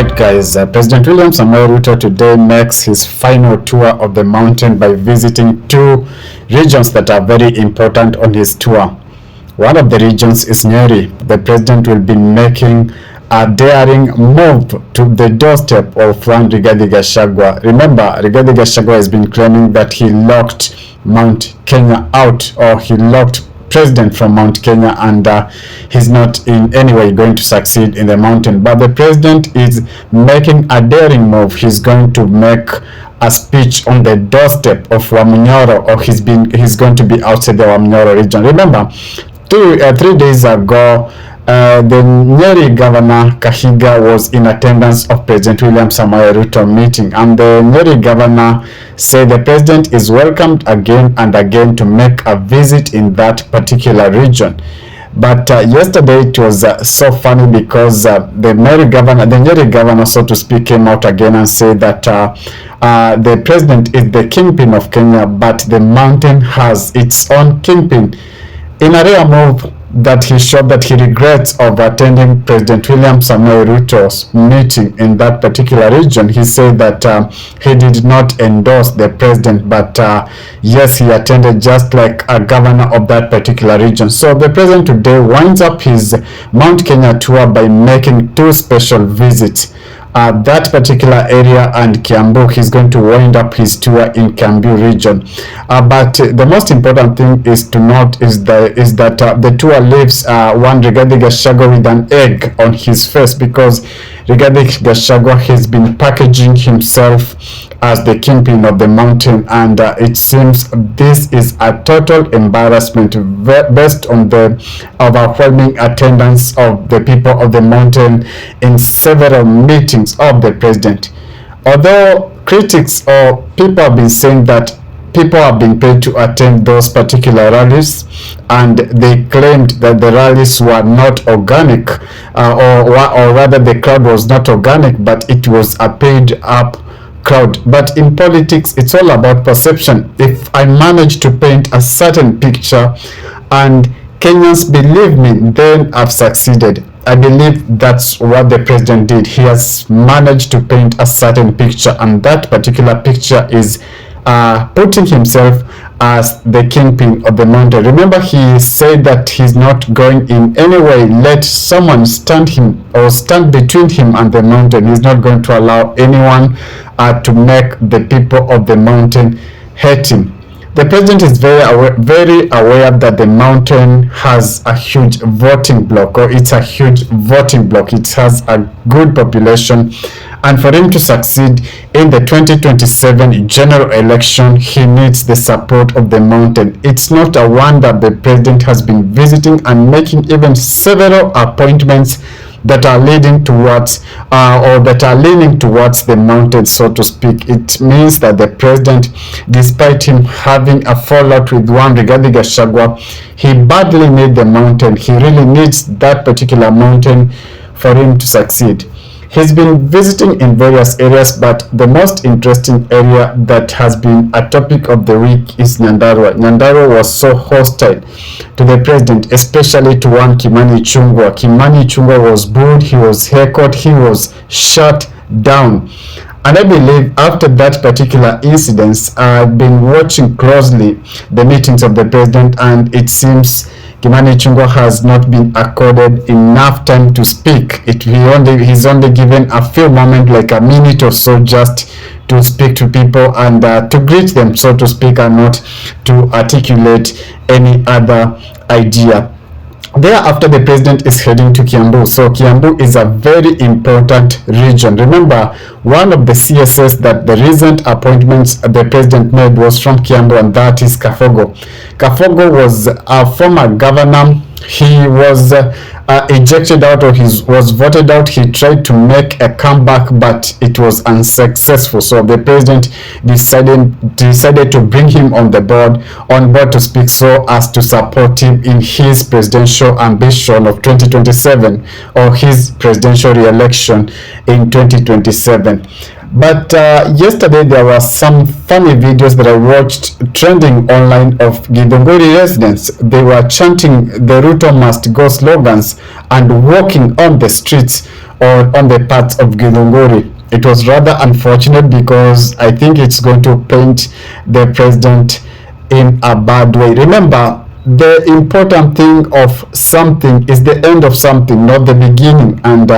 Alright guys, President William Samoei Ruto today makes his final tour of the mountain by visiting two regions that are very important on his tour. One of the regions is Nyeri. The president will be making a daring move to the doorstep of one Rigathi Gachagua. Remember, Rigathi Gachagua has been claiming that he locked Mount Kenya out, or he locked president from Mount Kenya, and he's not in any way going to succeed in the mountain. But the president is making a daring move. He's going to make a speech on the doorstep of Wamunyoro, or he's going to be outside the Wamunyoro region. Remember, 3 days ago, the Nyeri governor Kahiga was in attendance of President William Samoei Ruto meeting, and the Nyeri governor said the president is welcomed again and again to make a visit in that particular region. But yesterday it was so funny because the Nyeri governor, so to speak, came out again and said that the president is the kingpin of Kenya, but the mountain has its own kingpin. In a rare move that he showed that he regrets of attending President William Samoei Ruto's meeting in that particular region. He said that he did not endorse the president, but yes, he attended just like a governor of that particular region. So the president today winds up his Mount Kenya tour by making two special visits. That particular area and Kiambu. He's going to wind up his tour in Kiambu region. But the most important thing is to note is that the tour leaves one Rigathi Gachagua with an egg on his face, because Rigathi Gachagua has been packaging himself as the kingpin of the mountain, and it seems this is a total embarrassment based on the overwhelming attendance of the people of the mountain in several meetings of the president. Although critics or people have been saying that people have been paid to attend those particular rallies, and they claimed that the rallies were not organic, or rather the crowd was not organic, but it was a paid up crowd. But in politics, it's all about perception. If I manage to paint a certain picture and Kenyans believe me, then I've succeeded. I believe that's what the president did. He has managed to paint a certain picture, and that particular picture is putting himself as the kingpin of the mountain. Remember, he said that he's not going in any way let someone stand between him and the mountain. He's not going to allow anyone to make the people of the mountain hate him. The president is very aware that the mountain has a huge voting block, or it's a huge voting block. It has a good population, and for him to succeed in the 2027 general election, he needs the support of the mountain. It's not a wonder the president has been visiting and making even several appointments that are leading towards leaning towards the mountain, so to speak. It means that the president, despite him having a fallout with one Rigathi Gachagua, he badly needs the mountain. He really needs that particular mountain for him to succeed. He's been visiting in various areas, but the most interesting area that has been a topic of the week is Nyandarua. Nyandarua was so hostile to the president, especially to one Kimani Ichung'wah. Kimani Ichung'wah was booed, he was heckled, he was shut down. And I believe after that particular incident, I've been watching closely the meetings of the president, and it seems Kimani Ichung'wah has not been accorded enough time to speak. He's only given a few moments, like a minute or so, just to speak to people and to greet them, so to speak, and not to articulate any other idea. Thereafter, the president is heading to Kiambu. So Kiambu is a very important region. Remember, one of the CSS that the recent appointments the president made was from Kiambu, and that is Kafogo. Kafogo was a former governor. He was ejected out, or he was voted out. He tried to make a comeback, but it was unsuccessful. So the president decided to bring him on board to speak, so as to support him in his presidential ambition of 2027, or his presidential re-election in 2027. But yesterday there were some funny videos that I watched trending online of Githunguri residents. They were chanting the Ruto must go slogans and walking on the streets or on the paths of Githunguri. It was rather unfortunate because I think it's going to paint the president in a bad way. Remember, the important thing of something is the end of something, not the beginning. And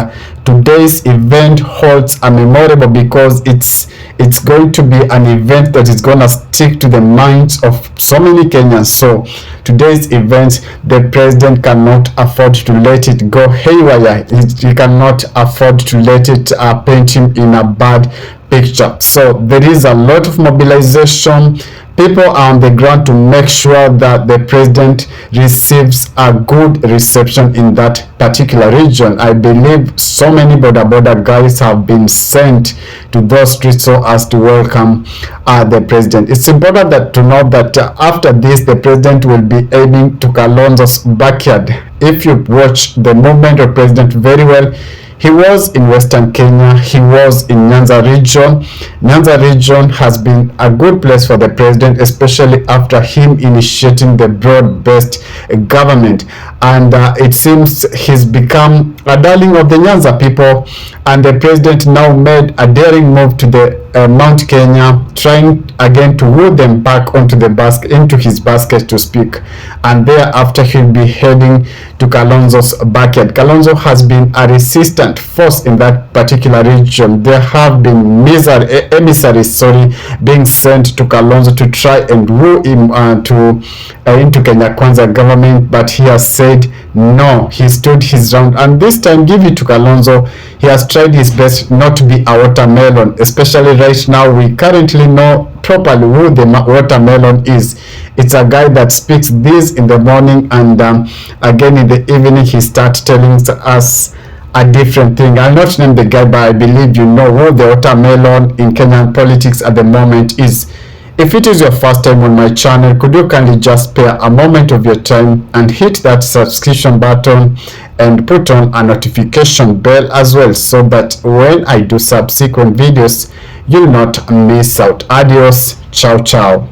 today's event holds a memorable because it's going to be an event that is going to stick to the minds of so many Kenyans. So today's event, the president cannot afford to let it go haywire. He cannot afford to let it paint him in a bad picture. So there is a lot of mobilization. People are on the ground to make sure that the president receives a good reception in that particular region. I believe so many border guys have been sent to those streets so as to welcome the president. It's important to know that after this, the president will be aiming to Kalonzo's backyard. If you watch the movement of president very well, he was in Western Kenya. He was in Nyanza region. Nyanza region has been a good place for the president, especially after him initiating the broad-based government. And it seems he's become a darling of the Nyanza people. And the president now made a daring move to the Mount Kenya, trying again to woo them back onto the basket, into his basket to speak. And thereafter he'll be heading to Kalonzo's backyard. Kalonzo has been a resistant force in that particular region. There have been emissaries being sent to Kalonzo to try and woo him into Kenya Kwanza government, but he has said no. He stood his ground, and this time, give it to Kalonzo, he has tried his best not to be a watermelon. Especially right now, we currently know properly who the watermelon is. It's a guy that speaks this in the morning, and again in the evening he starts telling us a different thing. I'll not name the guy, but I believe you know who the watermelon in Kenyan politics at the moment is. If it is your first time on my channel, could you kindly just spare a moment of your time and hit that subscription button and put on a notification bell as well, so that when I do subsequent videos, you'll not miss out. Adios, ciao ciao.